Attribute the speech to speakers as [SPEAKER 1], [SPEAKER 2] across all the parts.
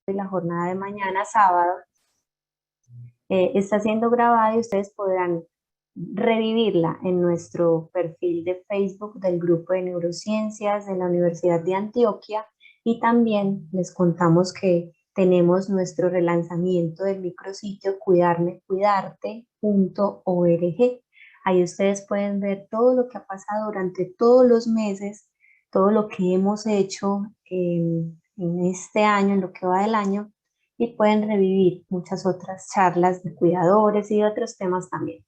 [SPEAKER 1] de la jornada de mañana, sábado, está siendo grabada y ustedes podrán revivirla en nuestro perfil de Facebook del Grupo de Neurociencias de la Universidad de Antioquia, y también les contamos que tenemos nuestro relanzamiento del micrositio cuidarme, cuidarte.org. Ahí ustedes pueden ver todo lo que ha pasado durante todos los meses, todo lo que hemos hecho en este año, en lo que va del año, y pueden revivir muchas otras charlas de cuidadores y de otros temas también.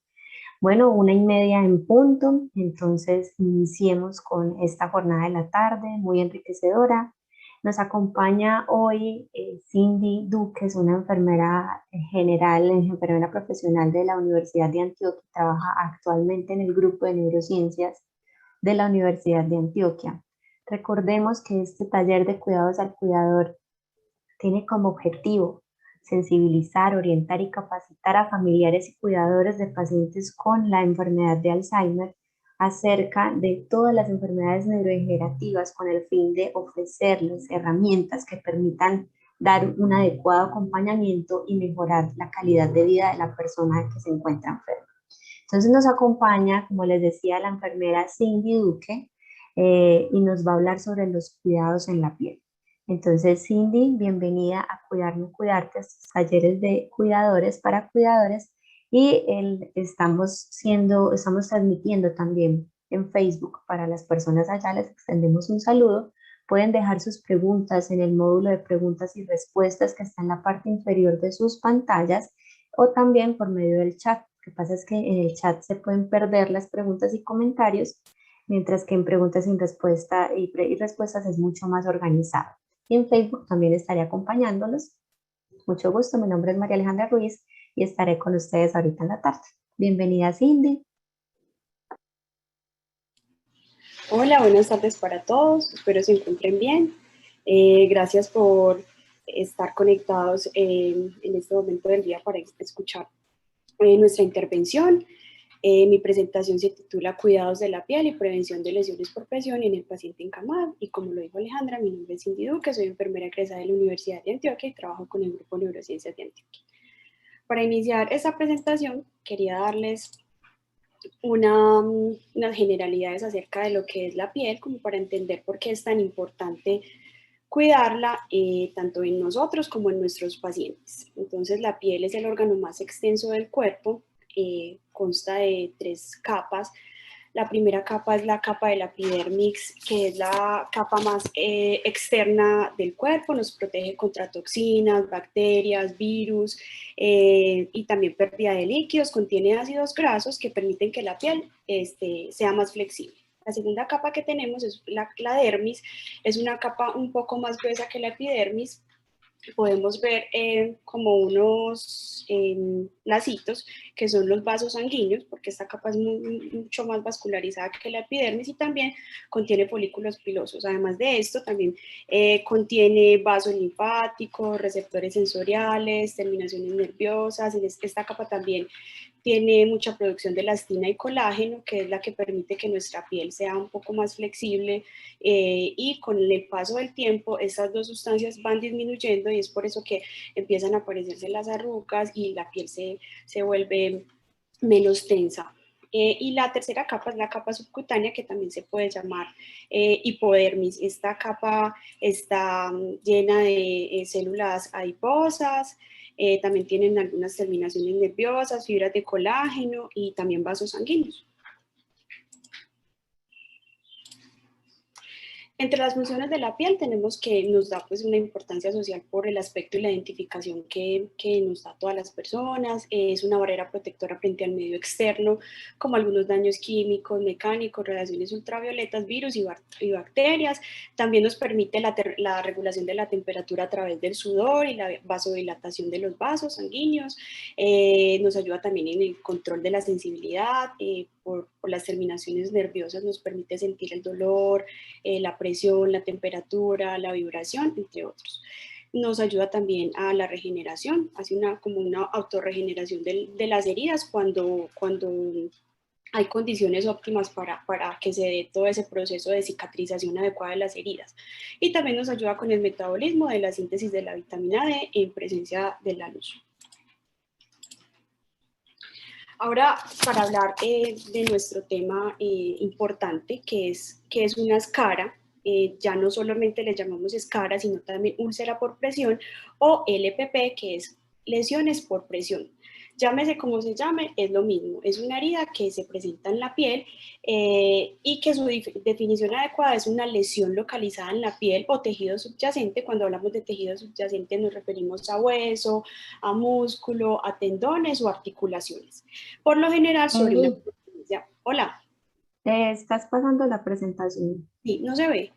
[SPEAKER 1] Bueno, 1:30 en punto, entonces iniciemos con esta jornada de la tarde, muy enriquecedora. Nos acompaña hoy Cindy Duque, es una enfermera general, enfermera profesional de la Universidad de Antioquia, trabaja actualmente en el grupo de neurociencias de la Universidad de Antioquia. Recordemos que este taller de cuidados al cuidador tiene como objetivo sensibilizar, orientar y capacitar a familiares y cuidadores de pacientes con la enfermedad de Alzheimer acerca de todas las enfermedades neurodegenerativas, con el fin de ofrecerles herramientas que permitan dar un adecuado acompañamiento y mejorar la calidad de vida de la persona que se encuentra enferma. Entonces nos acompaña, como les decía, la enfermera Cindy Duque, y nos va a hablar sobre los cuidados en la piel. Entonces, Cindy, bienvenida a Cuidarme, Cuidarte, a estos talleres de cuidadores para cuidadores, y estamos transmitiendo también en Facebook para las personas allá. Les extendemos un saludo. Pueden dejar sus preguntas en el módulo de preguntas y respuestas que está en la parte inferior de sus pantallas, o también por medio del chat. Lo que pasa es que en el chat se pueden perder las preguntas y comentarios, mientras que en preguntas y respuestas es mucho más organizado. Y en Facebook también estaré acompañándolos. Mucho gusto, mi nombre es María Alejandra Ruiz y estaré con ustedes ahorita en la tarde. Bienvenida, Cindy.
[SPEAKER 2] Hola, buenas tardes para todos, espero se encuentren bien. Gracias por estar conectados en este momento del día para escuchar nuestra intervención. Mi presentación se titula Cuidados de la piel y prevención de lesiones por presión en el paciente encamado, y como lo dijo Alejandra, mi nombre es Cindy Duque, soy enfermera egresada de la Universidad de Antioquia y trabajo con el Grupo de Neurociencias de Antioquia. Para iniciar esta presentación quería darles unas generalidades acerca de lo que es la piel, como para entender por qué es tan importante cuidarla, tanto en nosotros como en nuestros pacientes. Entonces, la piel es el órgano más extenso del cuerpo, consta de 3 capas. La primera capa es la capa de la epidermis, que es la capa más externa del cuerpo, nos protege contra toxinas, bacterias, virus, y también pérdida de líquidos. Contiene ácidos grasos que permiten que la piel sea más flexible. La segunda capa que tenemos es la dermis, es una capa un poco más gruesa que la epidermis. Podemos ver como unos lacitos que son los vasos sanguíneos, porque esta capa es mucho más vascularizada que la epidermis, y también contiene folículos pilosos. Además de esto, también contiene vasos linfáticos, receptores sensoriales, terminaciones nerviosas. Esta capa también tiene mucha producción de elastina y colágeno, que es la que permite que nuestra piel sea un poco más flexible, y con el paso del tiempo estas dos sustancias van disminuyendo, y es por eso que empiezan a aparecerse las arrugas y la piel se vuelve menos tensa. Y la tercera capa es la capa subcutánea, que también se puede llamar hipodermis. Esta capa está llena de células adiposas, también tienen algunas terminaciones nerviosas, fibras de colágeno y también vasos sanguíneos. Entre las funciones de la piel tenemos que nos da pues una importancia social por el aspecto y la identificación que nos da a todas las personas. Es una barrera protectora frente al medio externo, como algunos daños químicos, mecánicos, radiaciones ultravioletas, virus y bacterias. También nos permite la regulación de la temperatura a través del sudor y la vasodilatación de los vasos sanguíneos. Nos ayuda también en el control de la sensibilidad, por las terminaciones nerviosas nos permite sentir el dolor, la presión, la temperatura, la vibración, entre otros. Nos ayuda también a la regeneración, hace como una autorregeneración de las heridas cuando hay condiciones óptimas para que se dé todo ese proceso de cicatrización adecuada de las heridas. Y también nos ayuda con el metabolismo de la síntesis de la vitamina D en presencia de la luz. Ahora, para hablar de nuestro tema importante, que es una escara, ya no solamente le llamamos escara, sino también úlcera por presión, o LPP, que es lesiones por presión. Llámese como se llame, es lo mismo. Es una herida que se presenta en la piel y que su definición adecuada es una lesión localizada en la piel o tejido subyacente. Cuando hablamos de tejido subyacente nos referimos a hueso, a músculo, a tendones o articulaciones. Por lo general sobre una...
[SPEAKER 1] Amy,
[SPEAKER 2] Hola,
[SPEAKER 1] estás pasando la presentación.
[SPEAKER 2] sí, no se ve.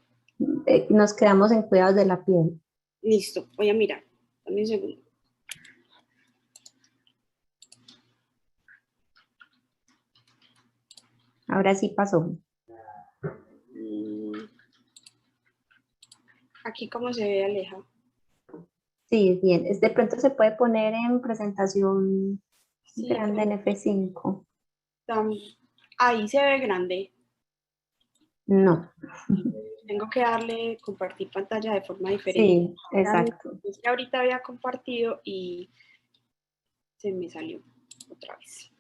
[SPEAKER 1] Nos quedamos en cuidados de la piel.
[SPEAKER 2] Listo, voy a mirar. Dame un segundo.
[SPEAKER 1] Ahora sí pasó.
[SPEAKER 2] Aquí cómo se ve, Aleja.
[SPEAKER 1] Sí, bien. De pronto se puede poner en presentación
[SPEAKER 2] Sí,
[SPEAKER 1] grande en F5.
[SPEAKER 2] ahí se ve grande.
[SPEAKER 1] No.
[SPEAKER 2] Tengo que darle compartir pantalla de forma diferente.
[SPEAKER 1] Sí, exacto.
[SPEAKER 2] Es que ahorita había compartido y se me salió otra vez.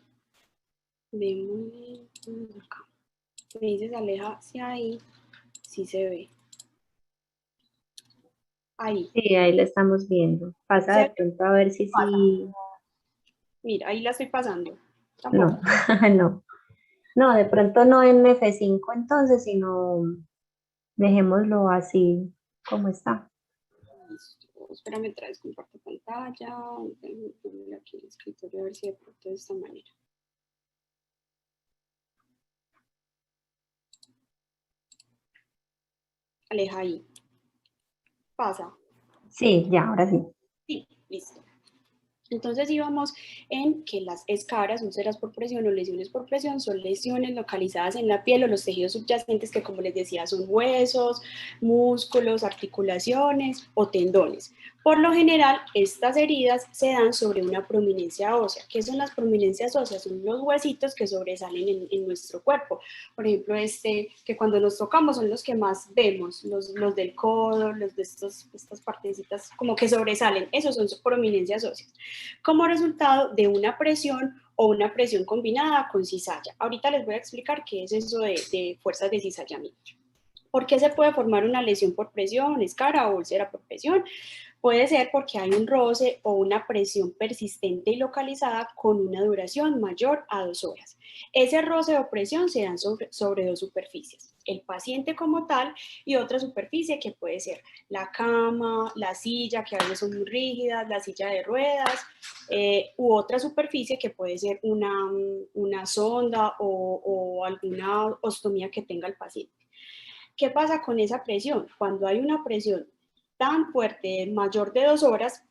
[SPEAKER 2] Acá. Me dices, Aleja, hacia ahí, sí se ve. Ahí.
[SPEAKER 1] Sí, ahí la estamos viendo. Pasa de
[SPEAKER 2] ¿Se
[SPEAKER 1] pronto a ver si
[SPEAKER 2] pasa?
[SPEAKER 1] sí.
[SPEAKER 2] Mira, ahí la estoy pasando.
[SPEAKER 1] No,
[SPEAKER 2] Tampoco.
[SPEAKER 1] no. No, de pronto no en F5 entonces, sino dejémoslo así como está.
[SPEAKER 2] Listo. Espérame otra vez, comparto pantalla. Voy aquí en el escritorio a ver si de pronto de esta manera. Aleja ahí. Pasa.
[SPEAKER 1] Sí, ya, ahora sí.
[SPEAKER 2] Sí, listo. Entonces íbamos en que las escaras, úlceras por presión o lesiones por presión son lesiones localizadas en la piel o los tejidos subyacentes que, como les decía, son huesos, músculos, articulaciones o tendones. Por lo general, estas heridas se dan sobre una prominencia ósea. ¿Qué son las prominencias óseas? Son los huesitos que sobresalen en nuestro cuerpo. Por ejemplo, que cuando nos tocamos son los que más vemos, los del codo, los de estas partecitas como que sobresalen. Esos son prominencias óseas como resultado de una presión o una presión combinada con cizalla. Ahorita les voy a explicar qué es eso de fuerzas de cizallamiento. ¿Por qué se puede formar una lesión por presión, escara o úlcera por presión? Puede ser porque hay un roce o una presión persistente y localizada con una duración mayor a 2 horas. Ese roce o presión se dan sobre dos superficies, el paciente como tal y otra superficie que puede ser la cama, la silla, que a veces son muy rígidas, la silla de ruedas, u otra superficie que puede ser una sonda o alguna ostomía que tenga el paciente. ¿Qué pasa con esa presión? Cuando hay una presión tan fuerte, mayor de 2 horas,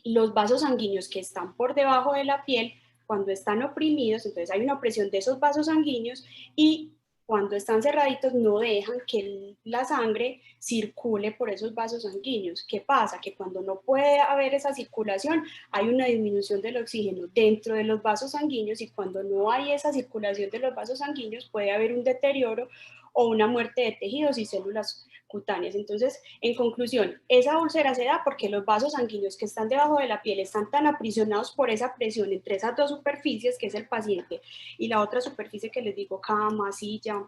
[SPEAKER 2] los vasos sanguíneos que están por debajo de la piel, cuando están oprimidos, entonces hay una opresión de esos vasos sanguíneos y cuando están cerraditos no dejan que la sangre circule por esos vasos sanguíneos. ¿Qué pasa? Que cuando no puede haber esa circulación, hay una disminución del oxígeno dentro de los vasos sanguíneos y cuando no hay esa circulación de los vasos sanguíneos puede haber un deterioro o una muerte de tejidos y células cutáneas. Entonces, en conclusión, esa úlcera se da porque los vasos sanguíneos que están debajo de la piel están tan aprisionados por esa presión entre esas dos superficies, que es el paciente, y la otra superficie que les digo, cama, silla,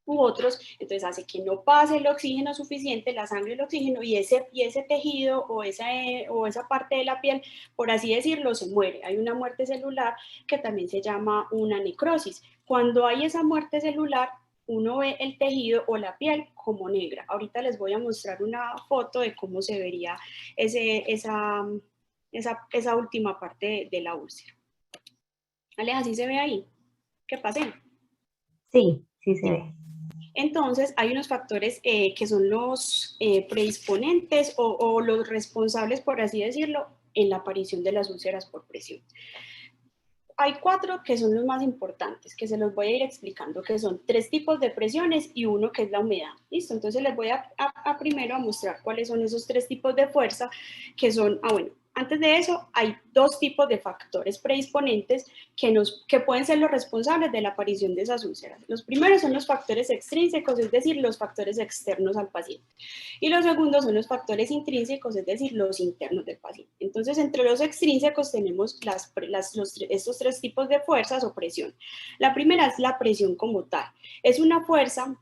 [SPEAKER 2] u otros, entonces hace que no pase el oxígeno suficiente, la sangre, el oxígeno, y ese tejido o esa parte de la piel, por así decirlo, se muere. Hay una muerte celular que también se llama una necrosis. Cuando hay esa muerte celular, uno ve el tejido o la piel como negra. Ahorita les voy a mostrar una foto de cómo se vería esa última parte de la úlcera. Aleja, ¿así se ve ahí? ¿Qué pasé?
[SPEAKER 1] Sí, sí se ve.
[SPEAKER 2] Entonces, hay unos factores que son los predisponentes o los responsables, por así decirlo, en la aparición de las úlceras por presión. Hay 4 que son los más importantes, que se los voy a ir explicando, que son 3 tipos de presiones y uno que es la humedad. ¿Listo? Entonces les voy a primero a mostrar cuáles son esos 3 tipos de fuerza, que son, bueno, Antes de eso, hay dos tipos de factores predisponentes que pueden ser los responsables de la aparición de esas úlceras. Los primeros son los factores extrínsecos, es decir, los factores externos al paciente. Y los segundos son los factores intrínsecos, es decir, los internos del paciente. Entonces, entre los extrínsecos tenemos estos tres tipos de fuerzas o presión. La primera es la presión como tal. Es una fuerza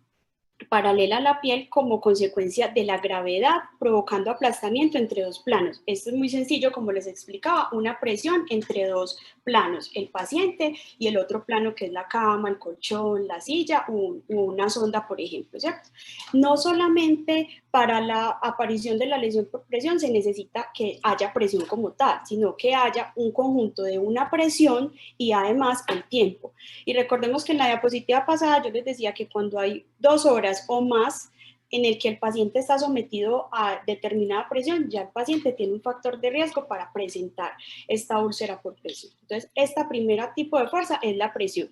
[SPEAKER 2] paralela a la piel como consecuencia de la gravedad provocando aplastamiento entre dos planos. Esto es muy sencillo, como les explicaba, una presión entre dos planos, el paciente y el otro plano que es la cama, el colchón, la silla o una sonda, por ejemplo, ¿cierto? No solamente para la aparición de la lesión por presión se necesita que haya presión como tal, sino que haya un conjunto de una presión y además el tiempo. Y recordemos que en la diapositiva pasada yo les decía que cuando hay 2 horas o más en el que el paciente está sometido a determinada presión, ya el paciente tiene un factor de riesgo para presentar esta úlcera por presión. Entonces, esta primera tipo de fuerza es la presión.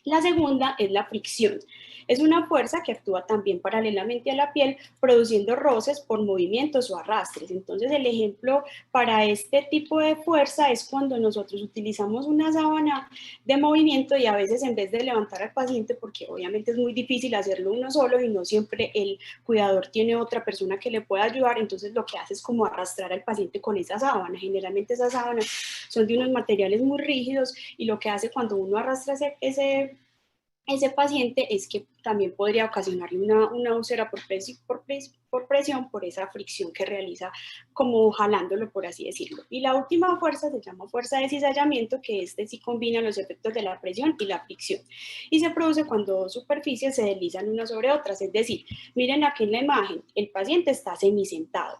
[SPEAKER 2] La segunda es la fricción. Es una fuerza que actúa también paralelamente a la piel, produciendo roces por movimientos o arrastres. Entonces, el ejemplo para este tipo de fuerza es cuando nosotros utilizamos una sábana de movimiento y a veces en vez de levantar al paciente, porque obviamente es muy difícil hacerlo uno solo y no siempre el cuidador tiene otra persona que le pueda ayudar, entonces lo que hace es como arrastrar al paciente con esa sábana. Generalmente esas sábanas son de unos materiales muy rígidos y lo que hace cuando uno arrastra ese paciente es que también podría ocasionarle una úlcera por presión, por esa fricción que realiza como jalándolo, por así decirlo. Y la última fuerza se llama fuerza de cizallamiento, que sí combina los efectos de la presión y la fricción. Y se produce cuando dos superficies se deslizan unas sobre otras, es decir, miren aquí en la imagen, el paciente está semisentado.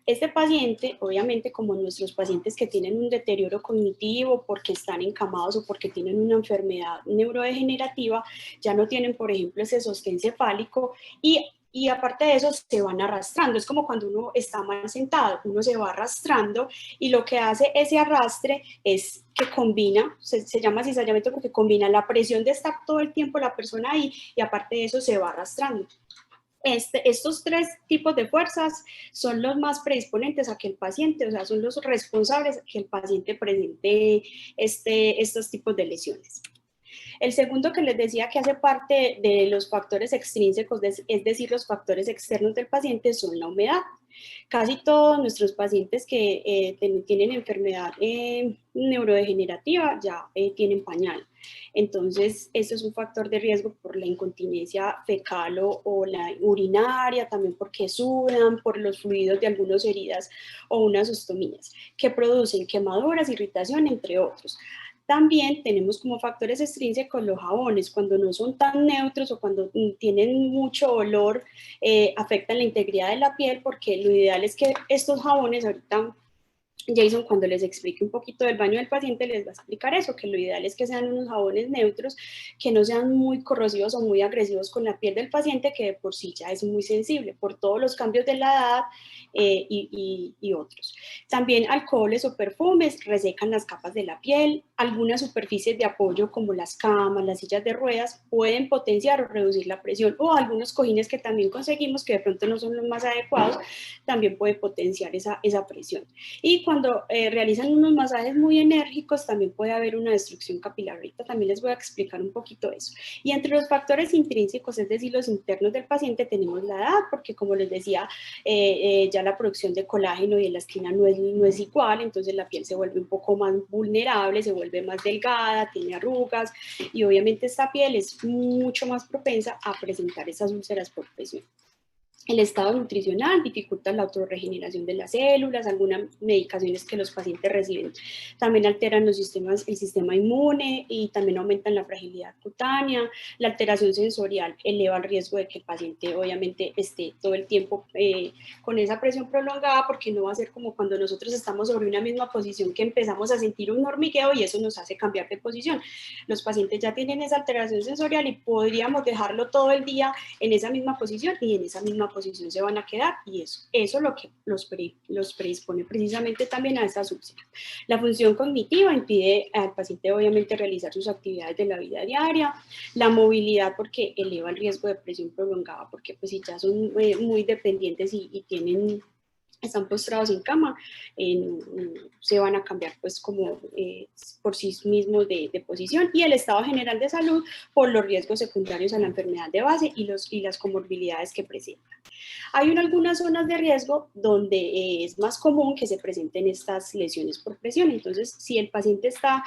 [SPEAKER 2] Este paciente, obviamente, como nuestros pacientes que tienen un deterioro cognitivo porque están encamados o porque tienen una enfermedad neurodegenerativa, ya no tienen, por ejemplo, ese sostén cefálico y aparte de eso se van arrastrando. Es como cuando uno está mal sentado, uno se va arrastrando y lo que hace ese arrastre es que combina, se llama cizallamiento porque combina la presión de estar todo el tiempo la persona ahí y aparte de eso se va arrastrando. Estos tres tipos de fuerzas son los más predisponentes a que el paciente, o sea, son los responsables a que el paciente presente estos tipos de lesiones. El segundo que les decía que hace parte de los factores extrínsecos, es decir, los factores externos del paciente, son la humedad. Casi todos nuestros pacientes que tienen enfermedad neurodegenerativa ya tienen pañal. Entonces, esto es un factor de riesgo por la incontinencia fecal o la urinaria, también porque sudan, por los fluidos de algunas heridas o unas ostomías, que producen quemaduras, irritación, entre otros. También tenemos como factores extrínsecos los jabones, cuando no son tan neutros o cuando tienen mucho olor, afectan la integridad de la piel, porque lo ideal es que estos jabones, ahorita Jason, cuando les explique un poquito del baño del paciente, les va a explicar eso, que lo ideal es que sean unos jabones neutros, que no sean muy corrosivos o muy agresivos con la piel del paciente, que de por sí ya es muy sensible por todos los cambios de la edad y otros. También alcoholes o perfumes resecan las capas de la piel. Algunas superficies de apoyo como las camas, las sillas de ruedas pueden potenciar o reducir la presión, o algunos cojines que también conseguimos que de pronto no son los más adecuados, también puede potenciar esa presión. Y cuando realizan unos masajes muy enérgicos también puede haber una destrucción capilar. Ahorita también les voy a explicar un poquito eso. Y entre los factores intrínsecos, es decir, los internos del paciente, tenemos la edad, porque como les decía, ya la producción de colágeno y elastina no es igual, entonces la piel se vuelve un poco más vulnerable, se vuelve más delgada, tiene arrugas y obviamente esta piel es mucho más propensa a presentar esas úlceras por presión. El estado nutricional dificulta la autorregeneración de las células, algunas medicaciones que los pacientes reciben también alteran el sistema inmune y también aumentan la fragilidad cutánea. La alteración sensorial eleva el riesgo de que el paciente obviamente esté todo el tiempo con esa presión prolongada, porque no va a ser como cuando nosotros estamos sobre una misma posición que empezamos a sentir un hormigueo y eso nos hace cambiar de posición. Los pacientes ya tienen esa alteración sensorial y podríamos dejarlo todo el día en esa misma posición y en esa misma posición se van a quedar, y eso es lo que los predispone precisamente también a esta úlceras. La función cognitiva impide al paciente obviamente realizar sus actividades de la vida diaria, la movilidad porque eleva el riesgo de presión prolongada, porque pues si ya son muy dependientes y tienen están postrados en cama, se van a cambiar pues como por sí mismos de posición, y el estado general de salud por los riesgos secundarios a la enfermedad de base y las comorbilidades que presentan. Hay algunas zonas de riesgo donde es más común que se presenten estas lesiones por presión. Entonces, si el paciente está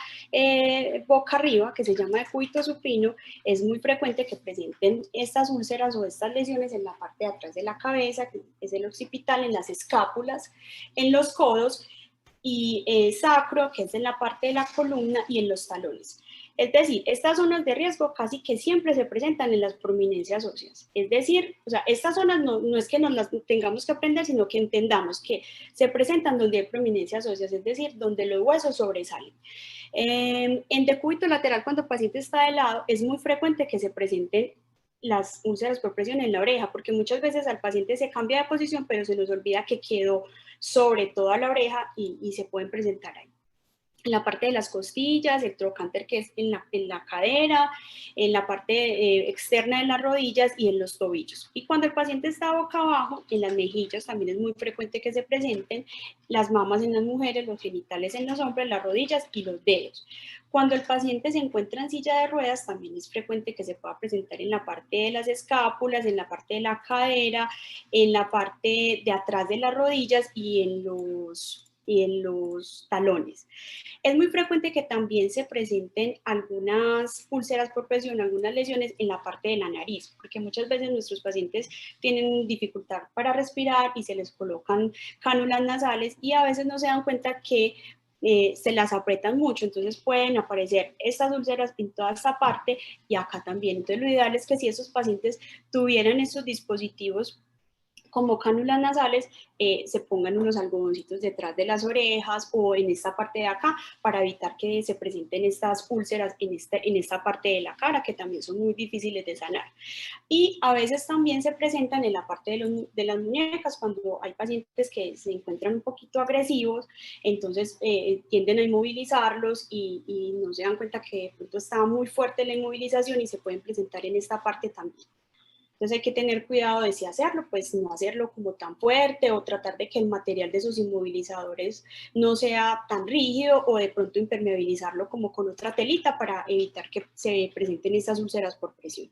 [SPEAKER 2] boca arriba, que se llama decúbito supino, es muy frecuente que presenten estas úlceras o estas lesiones en la parte de atrás de la cabeza, que es el occipital, en las escápulas, en los codos, y sacro, que es en la parte de la columna, y en los talones. Es decir, estas zonas de riesgo casi que siempre se presentan en las prominencias óseas. Es decir, o sea, estas zonas no es que nos las tengamos que aprender, sino que entendamos que se presentan donde hay prominencias óseas, es decir, donde los huesos sobresalen. En decúbito lateral, cuando el paciente está de lado, es muy frecuente que se presenten las úlceras por presión en la oreja, porque muchas veces al paciente se cambia de posición, pero se nos olvida que quedó sobre toda la oreja y se pueden presentar ahí. En la parte de las costillas, el trocánter que es en la cadera, en la parte externa de las rodillas y en los tobillos. Y cuando el paciente está boca abajo, en las mejillas también es muy frecuente que se presenten, las mamas en las mujeres, los genitales en los hombres, las rodillas y los dedos. Cuando el paciente se encuentra en silla de ruedas, también es frecuente que se pueda presentar en la parte de las escápulas, en la parte de la cadera, en la parte de atrás de las rodillas y en los talones. Es muy frecuente que también se presenten algunas úlceras por presión, algunas lesiones en la parte de la nariz, porque muchas veces nuestros pacientes tienen dificultad para respirar y se les colocan cánulas nasales y a veces no se dan cuenta que se las apretan mucho, entonces pueden aparecer estas úlceras en toda esta parte y acá también. Entonces lo ideal es que si esos pacientes tuvieran estos dispositivos como cánulas nasales, se pongan unos algodoncitos detrás de las orejas o en esta parte de acá para evitar que se presenten estas úlceras en esta parte de la cara, que también son muy difíciles de sanar. Y a veces también se presentan en la parte de las muñecas cuando hay pacientes que se encuentran un poquito agresivos, entonces tienden a inmovilizarlos y no se dan cuenta que de pronto está muy fuerte la inmovilización y se pueden presentar en esta parte también. Entonces hay que tener cuidado de si hacerlo, pues no hacerlo como tan fuerte o tratar de que el material de sus inmovilizadores no sea tan rígido o de pronto impermeabilizarlo como con otra telita para evitar que se presenten estas úlceras por presión.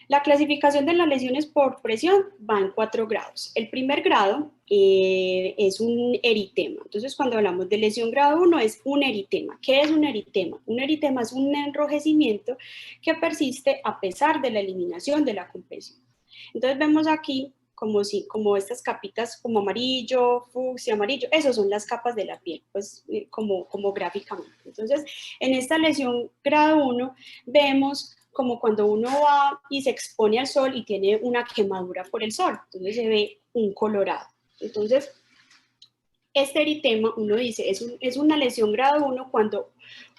[SPEAKER 2] La clasificación de las lesiones por presión va en 4 grados. El primer grado es un eritema. Entonces, cuando hablamos de lesión grado 1, es un eritema. ¿Qué es un eritema? Un eritema es un enrojecimiento que persiste a pesar de la eliminación de la compresión. Entonces, vemos aquí como estas capitas como amarillo, fucsia, amarillo, esas son las capas de la piel, pues como gráficamente. Entonces, en esta lesión grado 1 vemos como cuando uno va y se expone al sol y tiene una quemadura por el sol, entonces se ve un colorado. Entonces, este eritema, uno dice, es una lesión grado 1 cuando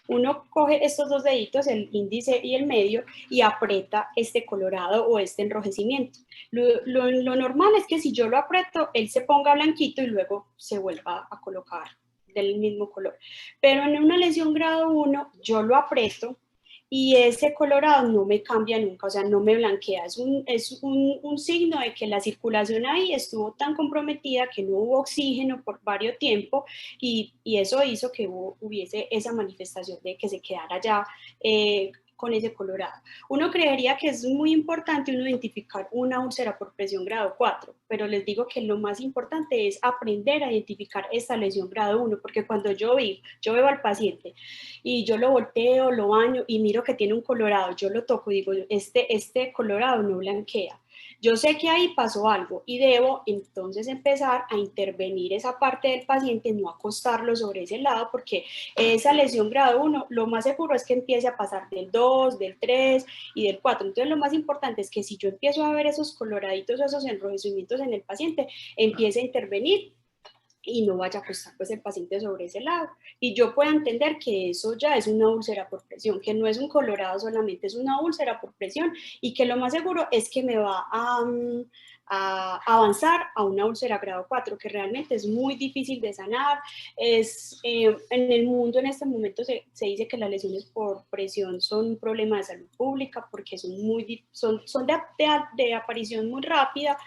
[SPEAKER 2] uno coge estos dos deditos, el índice y el medio, y aprieta este colorado o este enrojecimiento. Lo normal es que si yo lo aprieto, él se ponga blanquito y luego se vuelva a colocar del mismo color. Pero en una lesión grado 1, yo lo aprieto y ese colorado no me cambia nunca, o sea, no me blanquea. Es un signo de que la circulación ahí estuvo tan comprometida que no hubo oxígeno por varios tiempo y eso hizo que hubiese esa manifestación de que se quedara ya con ese colorado. Uno creería que es muy importante uno identificar una úlcera por presión grado 4, pero les digo que lo más importante es aprender a identificar esta lesión grado 1, porque cuando yo veo al paciente y yo lo volteo, lo baño y miro que tiene un colorado, yo lo toco y digo, este colorado no blanquea. Yo sé que ahí pasó algo y debo entonces empezar a intervenir esa parte del paciente, no acostarlo sobre ese lado, porque esa lesión grado 1, lo más seguro es que empiece a pasar del 2, del 3 y del 4. Entonces lo más importante es que si yo empiezo a ver esos coloraditos, esos enrojecimientos en el paciente, empiece a intervenir y no vaya a acostar pues el paciente sobre ese lado. Y yo pueda entender que eso ya es una úlcera por presión, que no es un colorado solamente, es una úlcera por presión y que lo más seguro es que me va a avanzar a una úlcera grado 4, que realmente es muy difícil de sanar. En el mundo en este momento se dice que las lesiones por presión son un problema de salud pública porque son de aparición muy rápida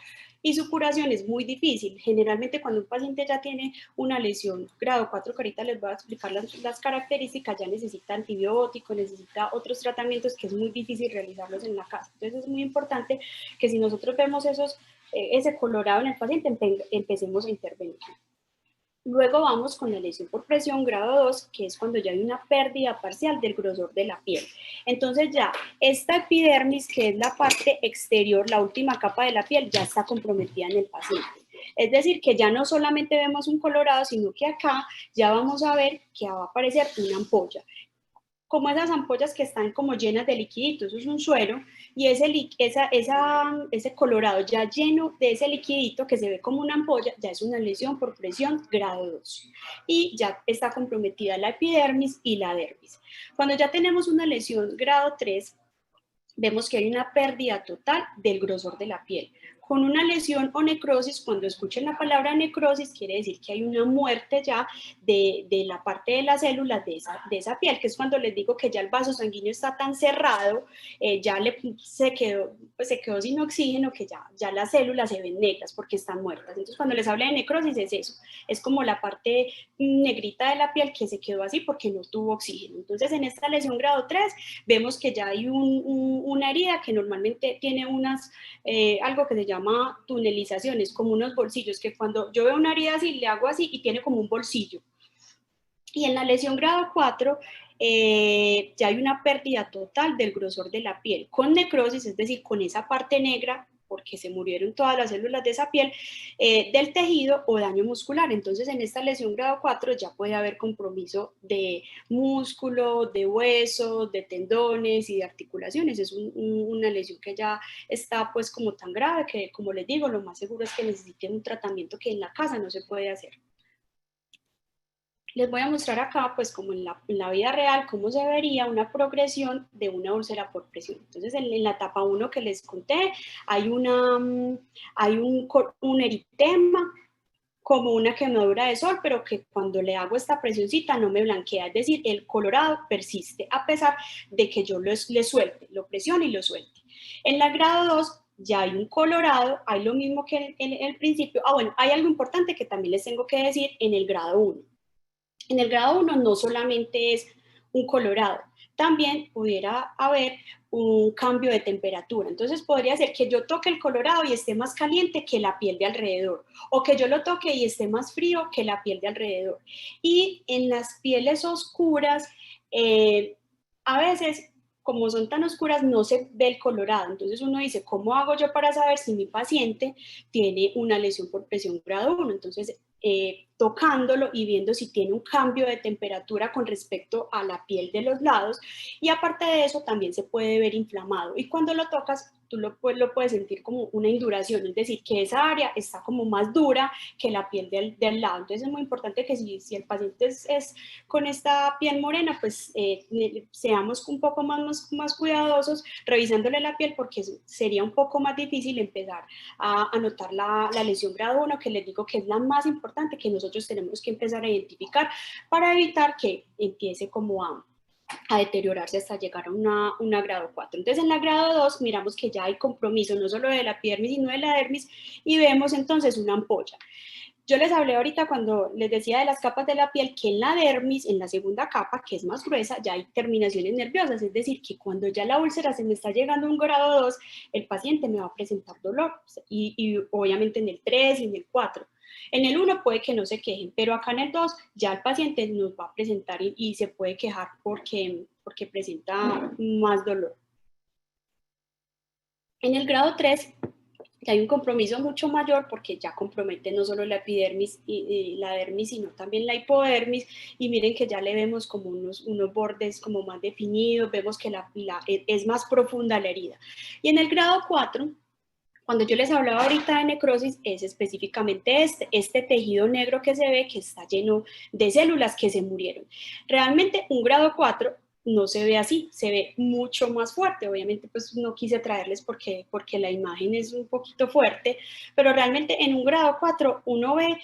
[SPEAKER 2] y su curación es muy difícil. Generalmente cuando un paciente ya tiene una lesión grado 4, que ahorita les voy a explicar las características, ya necesita antibióticos, necesita otros tratamientos que es muy difícil realizarlos en la casa. Entonces es muy importante que si nosotros vemos ese colorado en el paciente, empecemos a intervenir. Luego vamos con la lesión por presión grado 2, que es cuando ya hay una pérdida parcial del grosor de la piel. Entonces ya esta epidermis, que es la parte exterior, la última capa de la piel, ya está comprometida en el paciente. Es decir, que ya no solamente vemos un colorado, sino que acá ya vamos a ver que va a aparecer una ampolla. Como esas ampollas que están como llenas de liquidito, eso es un suero, y ese colorado ya lleno de ese liquidito que se ve como una ampolla, ya es una lesión por presión grado 2. Y ya está comprometida la epidermis y la dermis. Cuando ya tenemos una lesión grado 3, vemos que hay una pérdida total del grosor de la piel. Con una lesión o necrosis, cuando escuchen la palabra necrosis, quiere decir que hay una muerte ya de la parte de las células de esa piel, que es cuando les digo que ya el vaso sanguíneo está tan cerrado, se quedó sin oxígeno, que ya las células se ven negras porque están muertas. Entonces, cuando les hablo de necrosis es eso, es como la parte negrita de la piel que se quedó así porque no tuvo oxígeno. Entonces, en esta lesión grado 3, vemos que ya hay una herida que normalmente tiene algo que se llama tunelizaciones, como unos bolsillos, que cuando yo veo una herida así, le hago así y tiene como un bolsillo. Y en la lesión grado 4, ya hay una pérdida total del grosor de la piel, con necrosis, es decir, con esa parte negra, porque se murieron todas las células de esa piel, del tejido o daño muscular. Entonces, en esta lesión grado 4 ya puede haber compromiso de músculo, de hueso, de tendones y de articulaciones. Es una lesión que ya está pues como tan grave que, como les digo, lo más seguro es que necesiten un tratamiento que en la casa no se puede hacer. Les voy a mostrar acá, pues como en la vida real, cómo se vería una progresión de una úlcera por presión. Entonces, en la etapa 1 que les conté, hay un eritema, como una quemadura de sol, pero que cuando le hago esta presioncita no me blanquea, es decir, el colorado persiste a pesar de que yo le suelte, lo presione y lo suelte. En la grado 2 ya hay un colorado, hay lo mismo que en el principio. Bueno, hay algo importante que también les tengo que decir en el grado 1. En el grado 1 no solamente es un colorado, también pudiera haber un cambio de temperatura. Entonces podría ser que yo toque el colorado y esté más caliente que la piel de alrededor, o que yo lo toque y esté más frío que la piel de alrededor. Y en las pieles oscuras, a veces, como son tan oscuras, no se ve el colorado. Entonces uno dice, ¿cómo hago yo para saber si mi paciente tiene una lesión por presión grado 1? Entonces, tocándolo y viendo si tiene un cambio de temperatura con respecto a la piel de los lados, y aparte de eso también se puede ver inflamado, y cuando lo tocas tú lo puedes sentir como una induración, es decir, que esa área está como más dura que la piel del lado. Entonces es muy importante que si el paciente es con esta piel morena, pues seamos un poco más cuidadosos revisándole la piel, porque sería un poco más difícil empezar a notar la lesión grado 1, que les digo que es la más importante que nosotros tenemos que empezar a identificar para evitar que empiece como a deteriorarse hasta llegar a una grado 4. Entonces, en la grado 2 miramos que ya hay compromiso no solo de la epidermis, sino de la dermis, y vemos entonces una ampolla. Yo les hablé ahorita cuando les decía de las capas de la piel, que en la dermis, en la segunda capa, que es más gruesa, ya hay terminaciones nerviosas, es decir, que cuando ya la úlcera se me está llegando a un grado 2, el paciente me va a presentar dolor, y obviamente en el 3 y en el 4. En el 1 puede que no se quejen, pero acá en el 2 ya el paciente nos va a presentar y se puede quejar porque presenta más dolor. En el grado 3 hay un compromiso mucho mayor, porque ya compromete no solo la epidermis y la dermis, sino también la hipodermis, y miren que ya le vemos como unos bordes como más definidos, vemos que es más profunda la herida. Y en el grado 4, cuando yo les hablaba ahorita de necrosis, es específicamente este tejido negro que se ve, que está lleno de células que se murieron. Realmente un grado 4 no se ve así, se ve mucho más fuerte. Obviamente pues no quise traerles porque la imagen es un poquito fuerte, pero realmente en un grado 4 uno ve,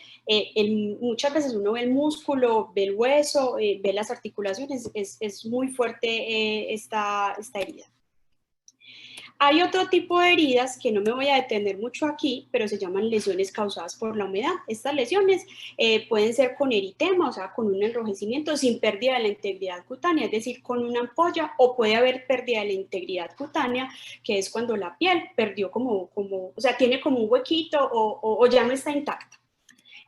[SPEAKER 2] muchas veces uno ve el músculo, ve el hueso, ve las articulaciones, es muy fuerte esta herida. Hay otro tipo de heridas que no me voy a detener mucho aquí, pero se llaman lesiones causadas por la humedad. Estas lesiones pueden ser con eritema, o sea, con un enrojecimiento sin pérdida de la integridad cutánea, es decir, con una ampolla, o puede haber pérdida de la integridad cutánea, que es cuando la piel perdió o sea, tiene como un huequito o ya no está intacta.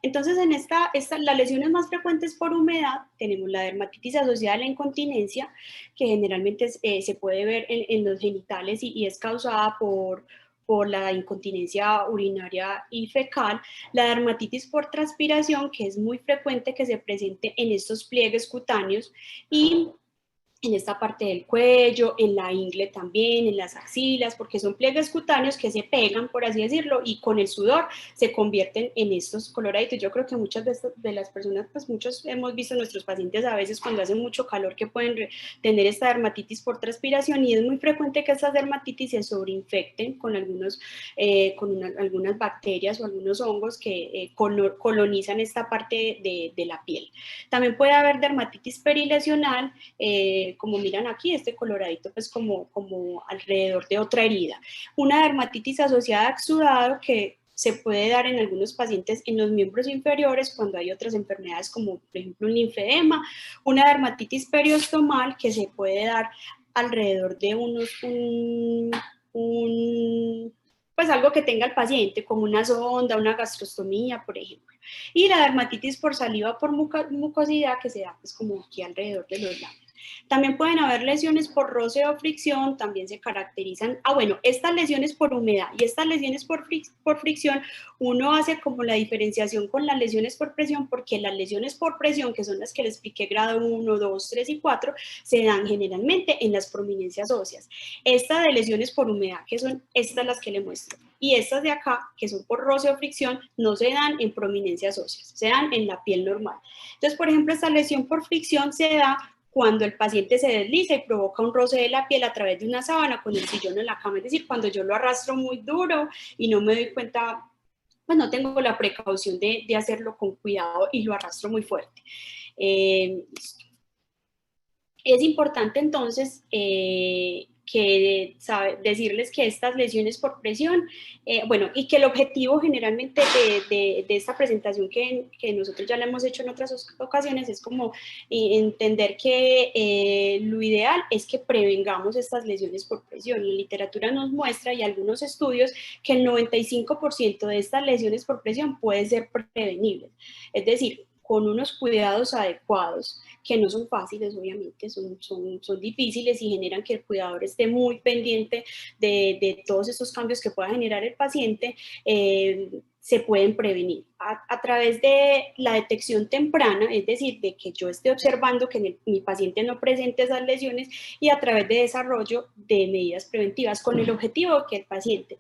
[SPEAKER 2] Entonces, en las lesiones más frecuentes por humedad tenemos la dermatitis asociada a la incontinencia, que generalmente se puede ver en los genitales y es causada por la incontinencia urinaria y fecal, la dermatitis por transpiración, que es muy frecuente que se presente en estos pliegues cutáneos, y en esta parte del cuello, en la ingle también, en las axilas, porque son pliegues cutáneos que se pegan, por así decirlo, y con el sudor se convierten en estos coloraditos. Yo creo que muchas de las personas, pues muchos hemos visto a nuestros pacientes a veces cuando hace mucho calor que pueden tener esta dermatitis por transpiración, y es muy frecuente que estas dermatitis se sobreinfecten con algunas bacterias o algunos hongos que colonizan esta parte de la piel. También puede haber dermatitis perilesional, como miran aquí, este coloradito pues como alrededor de otra herida. Una dermatitis asociada a exudado que se puede dar en algunos pacientes en los miembros inferiores cuando hay otras enfermedades como por ejemplo un linfedema, una dermatitis periostomal que se puede dar alrededor de pues algo que tenga el paciente, como una sonda, una gastrostomía, por ejemplo. Y la dermatitis por saliva por mucosidad que se da pues como aquí alrededor de los labios. También pueden haber lesiones por roce o fricción, también se caracterizan, bueno, estas lesiones por humedad y estas lesiones por fricción, uno hace como la diferenciación con las lesiones por presión, porque las lesiones por presión, que son las que les expliqué, grado 1, 2, 3 y 4, se dan generalmente en las prominencias óseas. Estas de lesiones por humedad, que son estas las que le muestro, y estas de acá, que son por roce o fricción, no se dan en prominencias óseas, se dan en la piel normal. Entonces, por ejemplo, esta lesión por fricción se da cuando el paciente se desliza y provoca un roce de la piel a través de una sábana con el sillón en la cama, es decir, cuando yo lo arrastro muy duro y no me doy cuenta, pues no tengo la precaución de hacerlo con cuidado y lo arrastro muy fuerte. Es importante entonces decirles que estas lesiones por presión, bueno, y que el objetivo generalmente de esta presentación que nosotros ya le hemos hecho en otras ocasiones es como entender que lo ideal es que prevengamos estas lesiones por presión. La literatura nos muestra, y algunos estudios, que el 95% de estas lesiones por presión pueden ser prevenibles. Es decir, con unos cuidados adecuados, que no son fáciles, obviamente, son difíciles y generan que el cuidador esté muy pendiente de todos estos cambios que pueda generar el paciente, se pueden prevenir a través de la detección temprana, es decir, de que yo esté observando que mi paciente no presente esas lesiones, y a través de desarrollo de medidas preventivas con el objetivo de que el paciente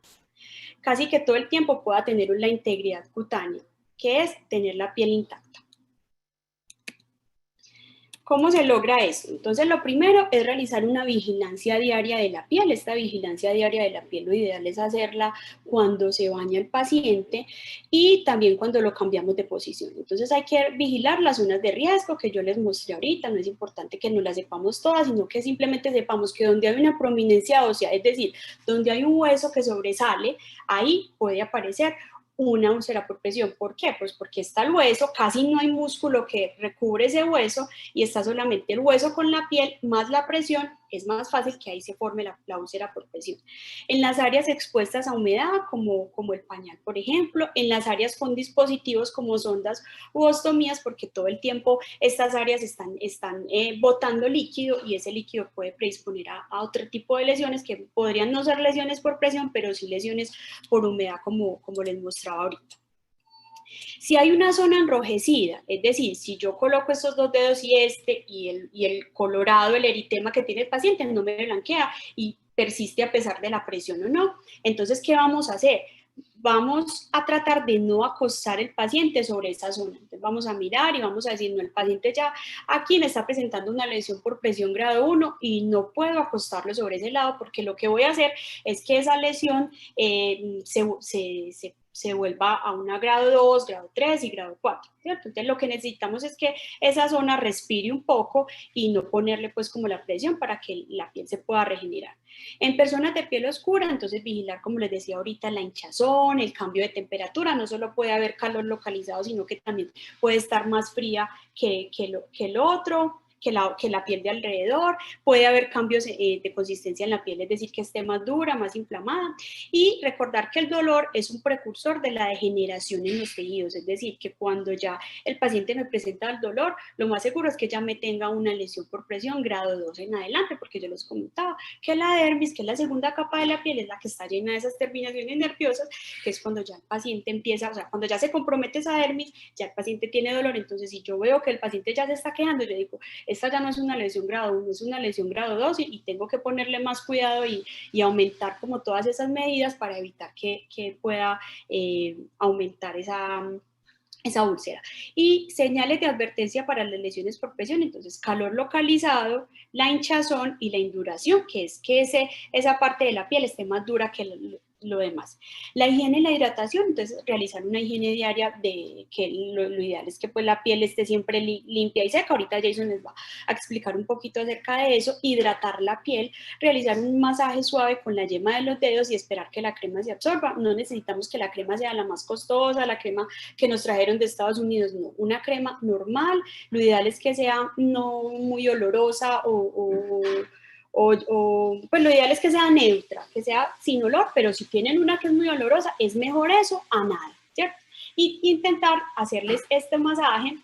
[SPEAKER 2] casi que todo el tiempo pueda tener la integridad cutánea, que es tener la piel intacta. ¿Cómo se logra esto? Entonces, lo primero es realizar una vigilancia diaria de la piel. Esta vigilancia diaria de la piel, lo ideal es hacerla cuando se baña el paciente y también cuando lo cambiamos de posición. Entonces, hay que vigilar las zonas de riesgo que yo les mostré ahorita. No es importante que no las sepamos todas, sino que simplemente sepamos que donde hay una prominencia ósea, es decir, donde hay un hueso que sobresale, ahí puede aparecer una úlcera por presión. ¿Por qué? Pues porque está el hueso, casi no hay músculo que recubre ese hueso y está solamente el hueso con la piel más la presión, es más fácil que ahí se forme la úlcera por presión. En las áreas expuestas a humedad, como el pañal, por ejemplo, en las áreas con dispositivos como sondas u ostomías, porque todo el tiempo estas áreas están botando líquido y ese líquido puede predisponer a otro tipo de lesiones que podrían no ser lesiones por presión, pero sí lesiones por humedad, como les mostraba ahorita. Si hay una zona enrojecida, es decir, si yo coloco estos dos dedos y el colorado, el eritema que tiene el paciente no me blanquea y persiste a pesar de la presión o no, entonces, ¿qué vamos a hacer? Vamos a tratar de no acostar el paciente sobre esa zona. Entonces vamos a mirar y vamos a decir, no, el paciente ya aquí me está presentando una lesión por presión grado 1 y no puedo acostarlo sobre ese lado, porque lo que voy a hacer es que esa lesión se vuelva a una grado 2, grado 3 y grado 4, ¿cierto? Entonces lo que necesitamos es que esa zona respire un poco y no ponerle pues como la presión para que la piel se pueda regenerar. En personas de piel oscura, entonces vigilar, como les decía ahorita, la hinchazón, el cambio de temperatura, no solo puede haber calor localizado, sino que también puede estar más fría que el otro, que la piel de alrededor, puede haber cambios de consistencia en la piel, es decir, que esté más dura, más inflamada, y recordar que el dolor es un precursor de la degeneración en los tejidos, es decir, que cuando ya el paciente me presenta el dolor, lo más seguro es que ya me tenga una lesión por presión grado 2 en adelante, porque yo les comentaba que la dermis, que es la segunda capa de la piel, es la que está llena de esas terminaciones nerviosas, que es cuando ya el paciente empieza, o sea, cuando ya se compromete esa dermis, ya el paciente tiene dolor. Entonces si yo veo que el paciente ya se está quejando, yo digo, esta ya no es una lesión grado 1, es una lesión grado 2 y tengo que ponerle más cuidado y aumentar como todas esas medidas para evitar que pueda aumentar esa úlcera. Y señales de advertencia para las lesiones por presión, entonces calor localizado, la hinchazón y la induración, que es que esa parte de la piel esté más dura que lo demás. La higiene y la hidratación, entonces realizar una higiene diaria de que lo ideal es que pues la piel esté siempre limpia y seca. Ahorita Jason les va a explicar un poquito acerca de eso. Hidratar la piel, realizar un masaje suave con la yema de los dedos y esperar que la crema se absorba. No necesitamos que la crema sea la más costosa, la crema que nos trajeron de Estados Unidos, no, una crema normal. Lo ideal es que sea no muy olorosa pues lo ideal es que sea neutra, que sea sin olor, pero si tienen una que es muy olorosa, es mejor eso a nada, ¿cierto? Y intentar hacerles este masaje.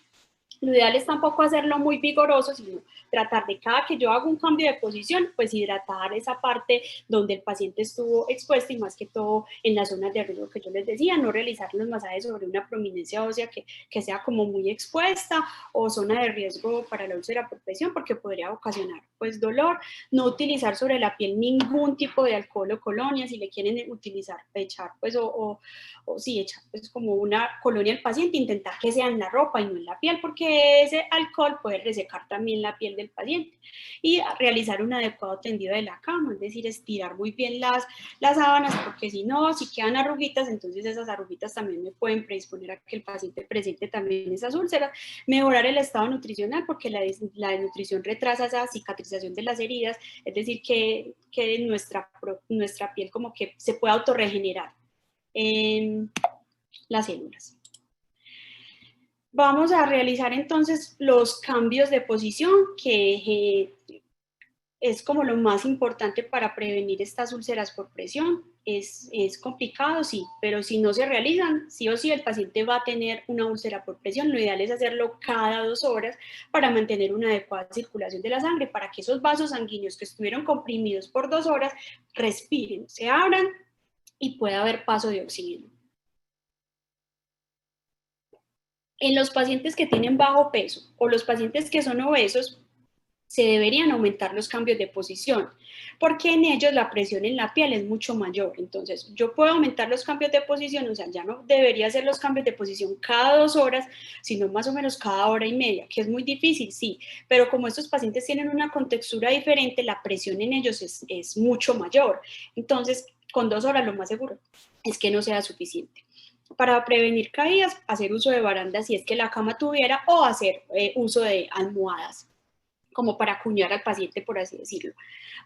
[SPEAKER 2] Lo ideal es tampoco hacerlo muy vigoroso, sino tratar de cada que yo hago un cambio de posición, pues hidratar esa parte donde el paciente estuvo expuesto y más que todo en las zonas de riesgo que yo les decía, no realizar los masajes sobre una prominencia ósea que sea como muy expuesta o zona de riesgo para la úlcera por presión porque podría ocasionar pues dolor, no utilizar sobre la piel ningún tipo de alcohol o colonia, si le quieren utilizar, echar pues o sí, echar pues como una colonia al paciente, intentar que sea en la ropa y no en la piel, porque ese alcohol puede resecar también la piel del paciente. Y realizar un adecuado tendido de la cama, es decir, estirar muy bien las sábanas, porque si no, si quedan arruguitas, entonces esas arruguitas también me pueden predisponer a que el paciente presente también esas úlceras. Mejorar el estado nutricional, porque la desnutrición retrasa esa cicatrización de las heridas, es decir, que nuestra piel como que se pueda autorregenerar en las células. Vamos a realizar entonces los cambios de posición, que es como lo más importante para prevenir estas úlceras por presión. Es complicado, sí, pero si no se realizan, sí o sí el paciente va a tener una úlcera por presión. Lo ideal es hacerlo cada 2 horas para mantener una adecuada circulación de la sangre, para que esos vasos sanguíneos que estuvieron comprimidos por 2 horas respiren, se abran y pueda haber paso de oxígeno. En los pacientes que tienen bajo peso o los pacientes que son obesos, se deberían aumentar los cambios de posición, porque en ellos la presión en la piel es mucho mayor. Entonces, yo puedo aumentar los cambios de posición, o sea, ya no debería hacer los cambios de posición cada 2 horas, sino más o menos cada hora y media, que es muy difícil, sí, pero como estos pacientes tienen una contextura diferente, la presión en ellos es mucho mayor. Entonces, con 2 horas lo más seguro es que no sea suficiente. Para prevenir caídas, hacer uso de barandas si es que la cama tuviera, o hacer uso de almohadas, como para acuñar al paciente, por así decirlo.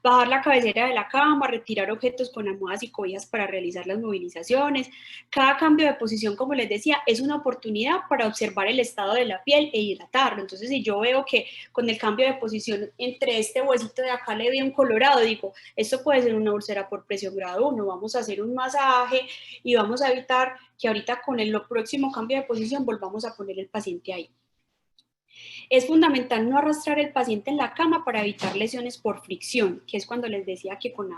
[SPEAKER 2] Bajar la cabecera de la cama, retirar objetos con almohadas y cobijas para realizar las movilizaciones. Cada cambio de posición, como les decía, es una oportunidad para observar el estado de la piel e hidratarlo. Entonces, si yo veo que con el cambio de posición entre este huesito de acá le veo un colorado, digo, esto puede ser una úlcera por presión grado 1, vamos a hacer un masaje y vamos a evitar que ahorita con el próximo cambio de posición volvamos a poner el paciente ahí. Es fundamental no arrastrar el paciente en la cama para evitar lesiones por fricción, que es cuando les decía que con